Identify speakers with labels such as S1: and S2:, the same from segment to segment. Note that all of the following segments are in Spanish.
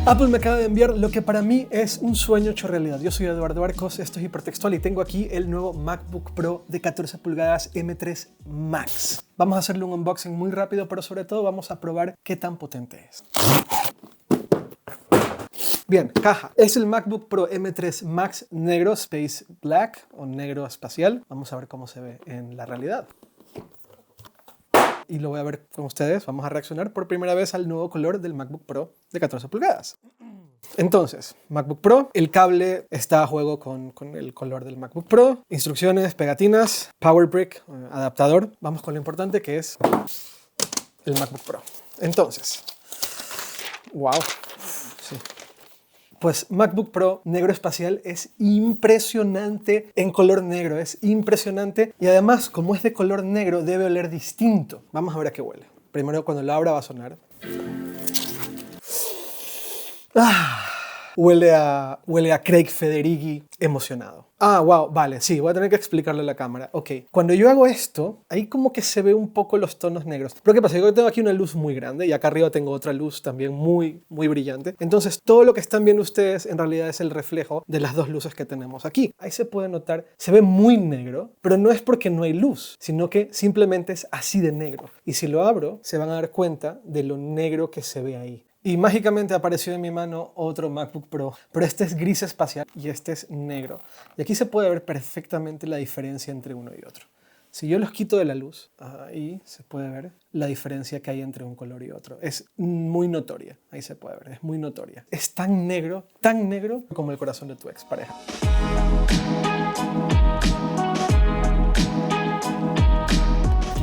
S1: Apple me acaba de enviar lo que para mí es un sueño hecho realidad. Yo soy Eduardo Arcos, esto es Hipertextual y tengo aquí el nuevo MacBook Pro de 14 pulgadas M3 Max. Vamos a hacerle un unboxing muy rápido, pero sobre todo vamos a probar qué tan potente es. Bien, caja. Es el MacBook Pro M3 Max negro Space Black o negro espacial. Vamos a ver cómo se ve en la realidad. Y lo voy a ver con ustedes. Vamos a reaccionar por primera vez al nuevo color del MacBook Pro de 14 pulgadas. Entonces, MacBook Pro, el cable está a juego con el color del MacBook Pro, instrucciones, pegatinas, Power Brick, adaptador. Vamos con lo importante que es el MacBook Pro. Entonces, wow, sí. Pues MacBook Pro negro espacial es impresionante en color negro, es impresionante y además como es de color negro debe oler distinto. Vamos a ver a qué huele. Primero cuando lo abra va a sonar. Huele a Craig Federighi emocionado. Wow, vale, sí, voy a tener que explicarle a la cámara. Ok, cuando yo hago esto, ahí como que se ve un poco los tonos negros. Pero ¿qué pasa? Yo tengo aquí una luz muy grande y acá arriba tengo otra luz también muy brillante. Entonces todo lo que están viendo ustedes en realidad es el reflejo de las dos luces que tenemos aquí. Ahí se puede notar, se ve muy negro, pero no es porque no hay luz, sino que simplemente es así de negro. Y si lo abro, se van a dar cuenta de lo negro que se ve ahí. Y mágicamente apareció en mi mano otro MacBook Pro, pero este es gris espacial y este es negro. Y aquí se puede ver perfectamente la diferencia entre uno y otro. Si yo los quito de la luz, ahí se puede ver la diferencia que hay entre un color y otro. Es muy notoria, ahí se puede ver, es muy notoria. Es tan negro como el corazón de tu expareja.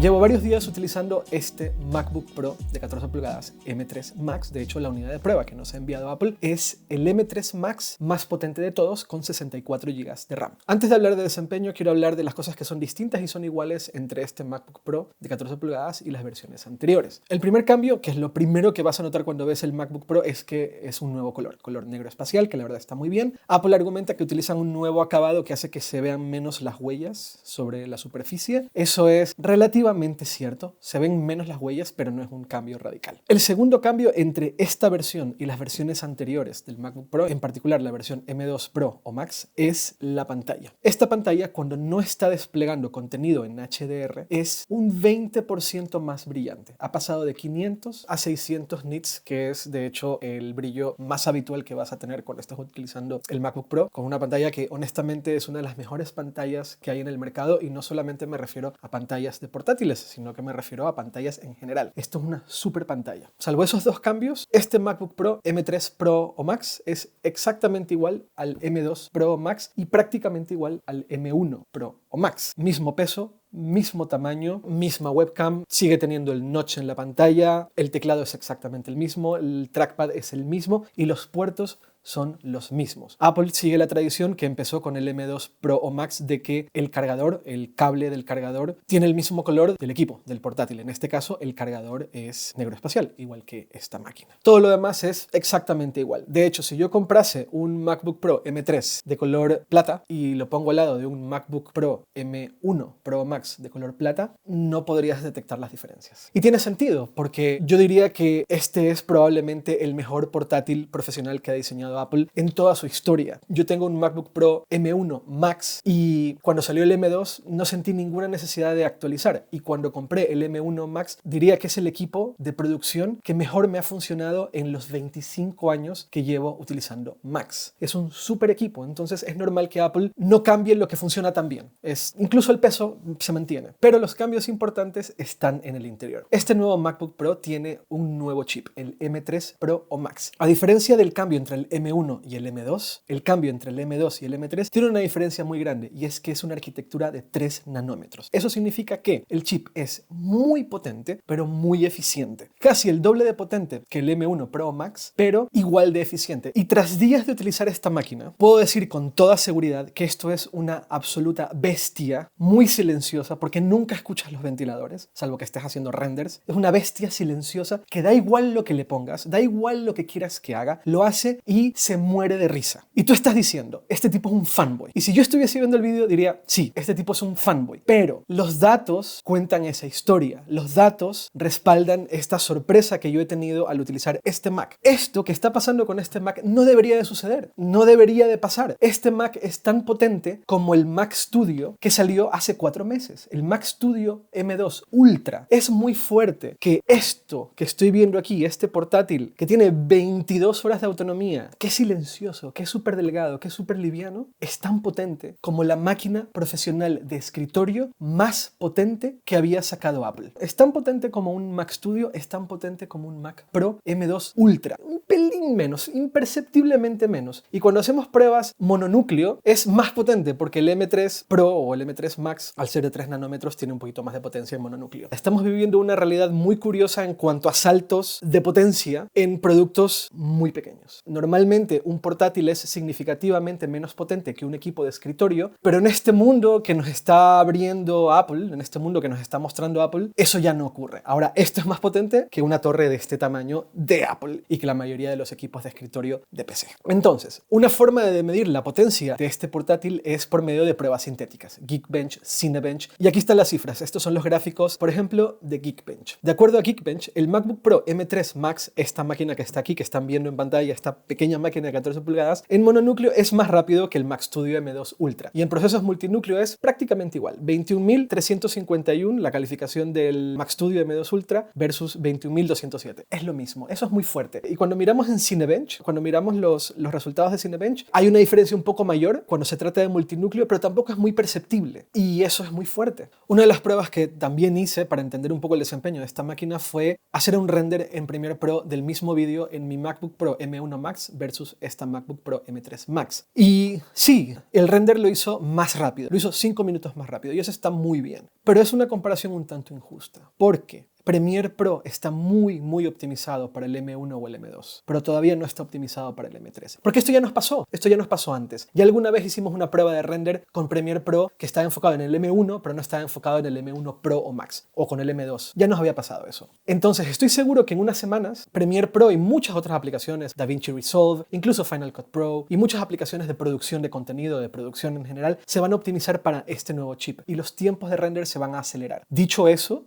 S1: Llevo varios días utilizando este MacBook Pro de 14 pulgadas M3 Max. De hecho, la unidad de prueba que nos ha enviado Apple es el M3 Max más potente de todos con 64 GB de RAM. Antes de hablar de desempeño, quiero hablar de las cosas que son distintas y son iguales entre este MacBook Pro de 14 pulgadas y las versiones anteriores. El primer cambio, que es lo primero que vas a notar cuando ves el MacBook Pro, es que es un nuevo color negro espacial, que la verdad está muy bien. Apple argumenta que utilizan un nuevo acabado que hace que se vean menos las huellas sobre la superficie. Eso es relativamente cierto, se ven menos las huellas, pero no es un cambio radical. El segundo cambio entre esta versión y las versiones anteriores del MacBook Pro, en particular la versión M2 Pro o Max, es la pantalla. Esta pantalla, cuando no está desplegando contenido en HDR, es un 20% más brillante. Ha pasado de 500 a 600 nits, que es de hecho el brillo más habitual que vas a tener cuando estás utilizando el MacBook Pro, con una pantalla que honestamente es una de las mejores pantallas que hay en el mercado, y no solamente me refiero a pantallas de portátiles, sino que me refiero a pantallas en general. Esto es una super pantalla. Salvo esos dos cambios, este MacBook Pro M3 Pro o Max es exactamente igual al M2 Pro o Max y prácticamente igual al M1 Pro o Max. Mismo peso, mismo tamaño, misma webcam, sigue teniendo el notch en la pantalla, el teclado es exactamente el mismo, el trackpad es el mismo y los puertos son los mismos. Apple sigue la tradición que empezó con el M2 Pro o Max de que el cargador, el cable del cargador, tiene el mismo color del equipo, del portátil. En este caso, el cargador es negro espacial, igual que esta máquina. Todo lo demás es exactamente igual. De hecho, si yo comprase un MacBook Pro M3 de color plata y lo pongo al lado de un MacBook Pro M1 Pro Max de color plata, no podrías detectar las diferencias. Y tiene sentido, porque yo diría que este es probablemente el mejor portátil profesional que ha diseñado Apple en toda su historia. Yo tengo un MacBook Pro M1 Max y cuando salió el M2 no sentí ninguna necesidad de actualizar, y cuando compré el M1 Max diría que es el equipo de producción que mejor me ha funcionado en los 25 años que llevo utilizando Macs. Es un súper equipo, entonces es normal que Apple no cambie lo que funciona tan bien. Incluso el peso se mantiene, pero los cambios importantes están en el interior. Este nuevo MacBook Pro tiene un nuevo chip, el M3 Pro o Max. A diferencia del cambio entre el M1 y el M2, el cambio entre el M2 y el M3 tiene una diferencia muy grande, y es que es una arquitectura de 3 nanómetros. Eso significa que el chip es muy potente, pero muy eficiente. Casi el doble de potente que el M1 Pro Max, pero igual de eficiente. Y tras días de utilizar esta máquina, puedo decir con toda seguridad que esto es una absoluta bestia, muy silenciosa, porque nunca escuchas los ventiladores, salvo que estés haciendo renders. Es una bestia silenciosa que da igual lo que le pongas, da igual lo que quieras que haga, lo hace y se muere de risa. Y tú estás diciendo, este tipo es un fanboy. Y si yo estuviese viendo el vídeo diría, sí, este tipo es un fanboy. Pero los datos cuentan esa historia. Los datos respaldan esta sorpresa que yo he tenido al utilizar este Mac. Esto que está pasando con este Mac no debería de suceder. No debería de pasar. Este Mac es tan potente como el Mac Studio que salió hace 4 meses. El Mac Studio M2 Ultra. Es muy fuerte que esto que estoy viendo aquí, este portátil que tiene 22 horas de autonomía, que es silencioso, que es súper delgado, que es súper liviano, es tan potente como la máquina profesional de escritorio más potente que había sacado Apple. Es tan potente como un Mac Studio, es tan potente como un Mac Pro M2 Ultra. Un pelín menos, imperceptiblemente menos. Y cuando hacemos pruebas mononúcleo, es más potente porque el M3 Pro o el M3 Max, al ser de 3 nanómetros, tiene un poquito más de potencia en mononúcleo. Estamos viviendo una realidad muy curiosa en cuanto a saltos de potencia en productos muy pequeños. Normalmente un portátil es significativamente menos potente que un equipo de escritorio, pero en este mundo que nos está abriendo Apple, en este mundo que nos está mostrando Apple, eso ya no ocurre. Ahora, esto es más potente que una torre de este tamaño de Apple y que la mayoría de los equipos de escritorio de PC. Entonces, una forma de medir la potencia de este portátil es por medio de pruebas sintéticas, Geekbench, Cinebench, y aquí están las cifras. Estos son los gráficos, por ejemplo, de Geekbench. De acuerdo a Geekbench, el MacBook Pro M3 Max, esta máquina que está aquí, que están viendo en pantalla, esta pequeña máquina de 14 pulgadas, en mononúcleo es más rápido que el Mac Studio M2 Ultra. Y en procesos multinúcleo es prácticamente igual. 21.351 la calificación del Mac Studio M2 Ultra versus 21.207. Es lo mismo. Eso es muy fuerte. Y cuando miramos en Cinebench, cuando miramos los resultados de Cinebench, hay una diferencia un poco mayor cuando se trata de multinúcleo, pero tampoco es muy perceptible. Y eso es muy fuerte. Una de las pruebas que también hice para entender un poco el desempeño de esta máquina fue hacer un render en Premiere Pro del mismo vídeo en mi MacBook Pro M1 Max versus esta MacBook Pro M3 Max. Y sí, el render lo hizo más rápido, lo hizo 5 minutos más rápido y eso está muy bien. Pero es una comparación un tanto injusta. ¿Por qué? Premiere Pro está muy optimizado para el M1 o el M2, pero todavía no está optimizado para el M3. Porque esto ya nos pasó antes. Ya alguna vez hicimos una prueba de render con Premiere Pro que estaba enfocado en el M1, pero no estaba enfocado en el M1 Pro o Max, o con el M2. Ya nos había pasado eso. Entonces estoy seguro que en unas semanas Premiere Pro y muchas otras aplicaciones, DaVinci Resolve, incluso Final Cut Pro y muchas aplicaciones de producción de contenido, de producción en general, se van a optimizar para este nuevo chip y los tiempos de render se van a acelerar. Dicho eso,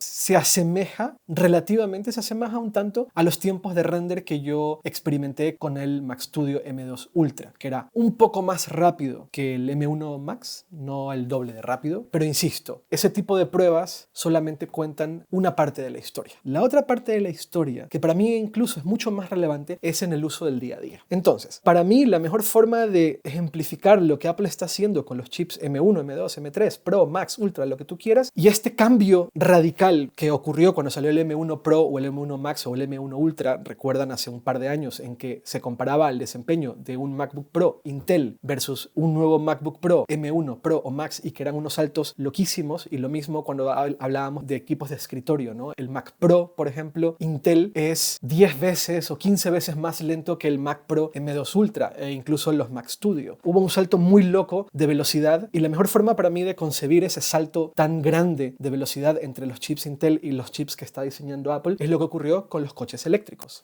S1: relativamente se asemeja un tanto a los tiempos de render que yo experimenté con el Mac Studio M2 Ultra, que era un poco más rápido que el M1 Max, no el doble de rápido, pero insisto, ese tipo de pruebas solamente cuentan una parte de la historia. La otra parte de la historia, que para mí incluso es mucho más relevante, es en el uso del día a día. Entonces, para mí la mejor forma de ejemplificar lo que Apple está haciendo con los chips M1, M2, M3, Pro, Max, Ultra, lo que tú quieras, y este cambio radical que ocurrió cuando salió el M1 Pro o el M1 Max o el M1 Ultra, recuerdan hace un par de años en que se comparaba el desempeño de un MacBook Pro Intel versus un nuevo MacBook Pro M1 Pro o Max y que eran unos saltos loquísimos, y lo mismo cuando hablábamos de equipos de escritorio, ¿no? El Mac Pro, por ejemplo, Intel es 10 veces o 15 veces más lento que el Mac Pro M2 Ultra e incluso los Mac Studio. Hubo un salto muy loco de velocidad y la mejor forma para mí de concebir ese salto tan grande de velocidad entre los chips Intel y los chips que está diseñando Apple es lo que ocurrió con los coches eléctricos.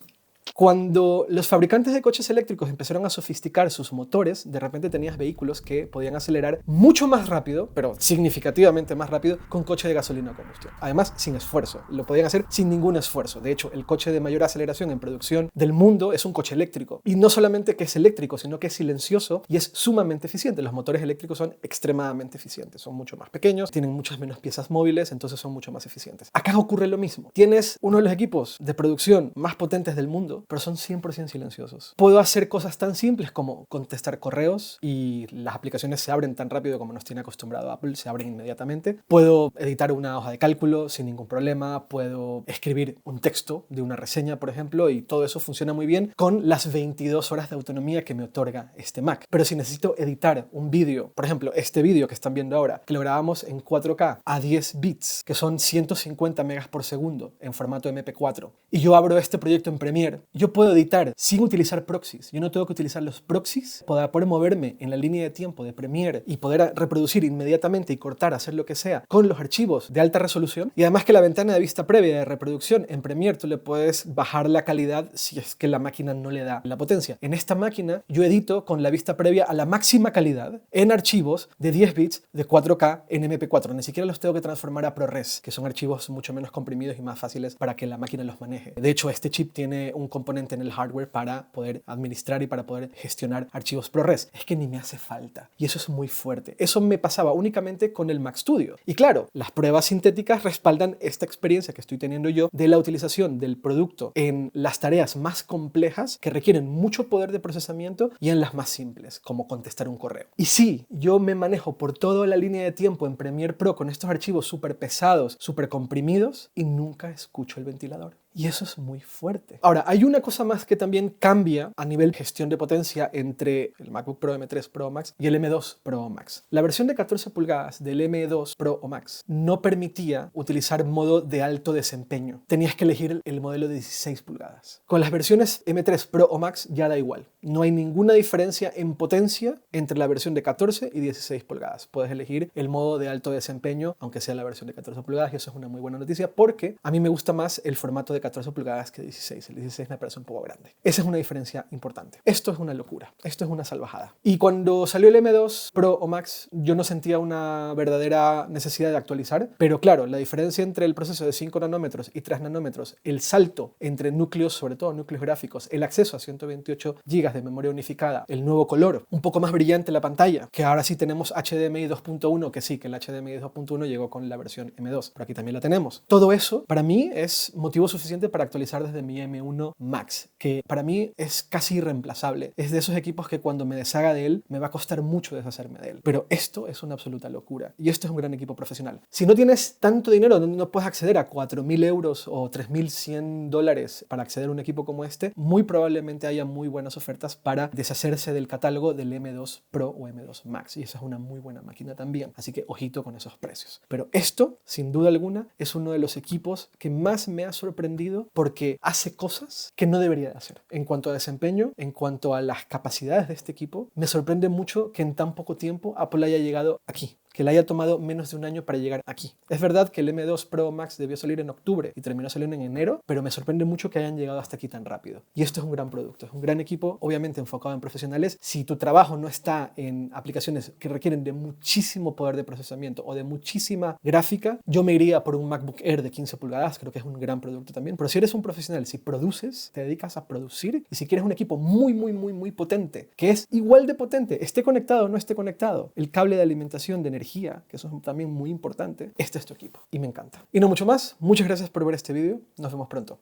S1: Cuando los fabricantes de coches eléctricos empezaron a sofisticar sus motores, de repente tenías vehículos que podían acelerar mucho más rápido, pero significativamente más rápido, con coche de gasolina o combustión. Además, sin esfuerzo. Lo podían hacer sin ningún esfuerzo. De hecho, el coche de mayor aceleración en producción del mundo es un coche eléctrico. Y no solamente que es eléctrico, sino que es silencioso y es sumamente eficiente. Los motores eléctricos son extremadamente eficientes. Son mucho más pequeños, tienen muchas menos piezas móviles, entonces son mucho más eficientes. Acá ocurre lo mismo. Tienes uno de los equipos de producción más potentes del mundo, pero son 100% silenciosos. Puedo hacer cosas tan simples como contestar correos y las aplicaciones se abren tan rápido como nos tiene acostumbrado Apple, se abren inmediatamente. Puedo editar una hoja de cálculo sin ningún problema, puedo escribir un texto de una reseña, por ejemplo, y todo eso funciona muy bien con las 22 horas de autonomía que me otorga este Mac. Pero si necesito editar un vídeo, por ejemplo, este vídeo que están viendo ahora, que lo grabamos en 4K a 10 bits, que son 150 megas por segundo en formato MP4, y yo abro este proyecto en Premiere Yo puedo editar sin utilizar proxies. Yo no tengo que utilizar los proxies para poder moverme en la línea de tiempo de Premiere y poder reproducir inmediatamente y cortar, hacer lo que sea con los archivos de alta resolución. Y además que la ventana de vista previa de reproducción en Premiere tú le puedes bajar la calidad si es que la máquina no le da la potencia. En esta máquina yo edito con la vista previa a la máxima calidad en archivos de 10 bits de 4K en MP4. Ni siquiera los tengo que transformar a ProRes, que son archivos mucho menos comprimidos y más fáciles para que la máquina los maneje. De hecho, este chip tiene un componente en el hardware para poder administrar y para poder gestionar archivos ProRes. Es que ni me hace falta. Y eso es muy fuerte. Eso me pasaba únicamente con el Mac Studio. Y claro, las pruebas sintéticas respaldan esta experiencia que estoy teniendo yo de la utilización del producto en las tareas más complejas que requieren mucho poder de procesamiento y en las más simples, como contestar un correo. Y sí, yo me manejo por toda la línea de tiempo en Premiere Pro con estos archivos súper pesados, súper comprimidos y nunca escucho el ventilador. Y eso es muy fuerte. Ahora, hay una cosa más que también cambia a nivel gestión de potencia entre el MacBook Pro M3 Pro o Max y el M2 Pro o Max. La versión de 14 pulgadas del M2 Pro o Max no permitía utilizar modo de alto desempeño. Tenías que elegir el modelo de 16 pulgadas. Con las versiones M3 Pro o Max ya da igual. No hay ninguna diferencia en potencia entre la versión de 14 y 16 pulgadas. Puedes elegir el modo de alto desempeño, aunque sea la versión de 14 pulgadas, y eso es una muy buena noticia porque a mí me gusta más el formato de 14 pulgadas que 16. El 16 me parece un poco grande. Esa es una diferencia importante. Esto es una locura. Esto es una salvajada. Y cuando salió el M2 Pro o Max, yo no sentía una verdadera necesidad de actualizar, pero claro, la diferencia entre el proceso de 5 nanómetros y 3 nanómetros, el salto entre núcleos, sobre todo núcleos gráficos, el acceso a 128 GB de memoria unificada, el nuevo color, un poco más brillante la pantalla, que ahora sí tenemos HDMI 2.1, que sí, que el HDMI 2.1 llegó con la versión M2, pero aquí también la tenemos. Todo eso, para mí, es motivo suficiente para actualizar desde mi M1 Max, que para mí es casi irreemplazable. Es de esos equipos que cuando me deshaga de él, me va a costar mucho deshacerme de él. Pero esto es una absoluta locura. Y esto es un gran equipo profesional. Si no tienes tanto dinero, no puedes acceder a 4.000 euros o 3.100 dólares para acceder a un equipo como este, muy probablemente haya muy buenas ofertas para deshacerse del catálogo del M2 Pro o M2 Max. Y esa es una muy buena máquina también. Así que ojito con esos precios. Pero esto, sin duda alguna, es uno de los equipos que más me ha sorprendido porque hace cosas que no debería de hacer. En cuanto a desempeño, en cuanto a las capacidades de este equipo, me sorprende mucho que en tan poco tiempo Apple haya llegado aquí, que le haya tomado menos de un año para llegar aquí. Es verdad que el M2 Pro Max debió salir en octubre y terminó saliendo en enero, pero me sorprende mucho que hayan llegado hasta aquí tan rápido. Y esto es un gran producto, es un gran equipo, obviamente enfocado en profesionales. Si tu trabajo no está en aplicaciones que requieren de muchísimo poder de procesamiento o de muchísima gráfica, yo me iría por un MacBook Air de 15 pulgadas, creo que es un gran producto también. Pero si eres un profesional, si produces, te dedicas a producir, y si quieres un equipo muy potente, que es igual de potente, esté conectado o no esté conectado, el cable de alimentación de energía, que eso es también muy importante, este es tu equipo. Y me encanta. Y no mucho más. Muchas gracias por ver este video. Nos vemos pronto.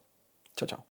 S1: Chao, chao.